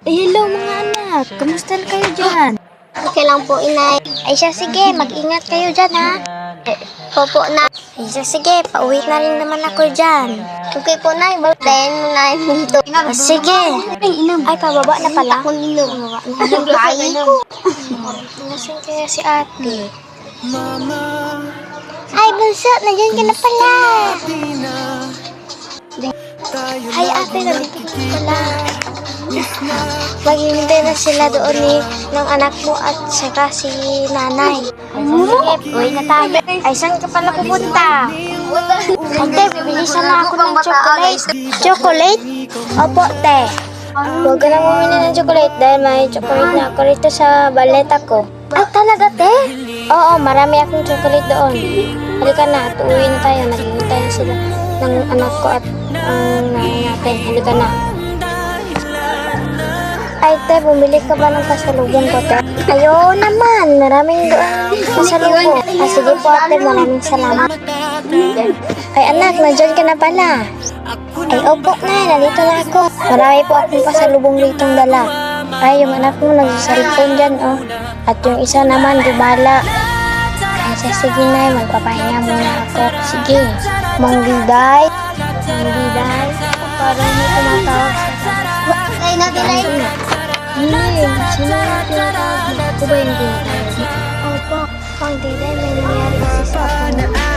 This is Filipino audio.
Hello mga anak, kamusta na kayo dyan? Okay lang po, inay. Ay siya, sige, mag-ingat kayo dyan ha. Opo, na. Ay siya, sige, pauwi na rin naman ako dyan. Okay po, nay. Baltayin mo na yung ito. Sige. Ay, pababa na pala. Ako nilo. Ay, nasan kaya si ate? Ay, bunso, nandiyan ka na pala. Ay, ate, nandito ka pala. Maghihintay na sila doon ng anak mo at saka si nanay. Sige, uwi na tayo. Ay, saan ka pala pupunta? Ate, bibilisan na ako ng chocolate. Chocolate? Opo, te. Huwag ka na bumili ng chocolate dahil may chocolate na ako rito sa baleta ko. Ay, talaga, te? Oo, marami akong chocolate doon. Halika na, at uwi na tayo. Naghihintay na sila ng anak ko at ang nanay natin. Halika na. Ay, te, bumili ka ba ng pasalubong ko, te? Ayaw naman. Maraming doon pasalubong. Ah, sige po, ate. Maraming salamat. Ay, anak, nandiyan ka na pala. Ay, opo, na. Nandito na ako. Marami po akong pasalubong ditong dala. Ay, yung anak mo nagsasalpon dyan, oh. At yung isa naman, gumala. Ay, sige, na. Magpapahinga muna ako. Sige. Manggiday. Manggiday. Parang may tumatawag sa Nay, natin, nay. Hindi, sino yung tinatawag? Ako ba yung tinatawag? Opo, Mang Diday, may nangyari kasi sa akin.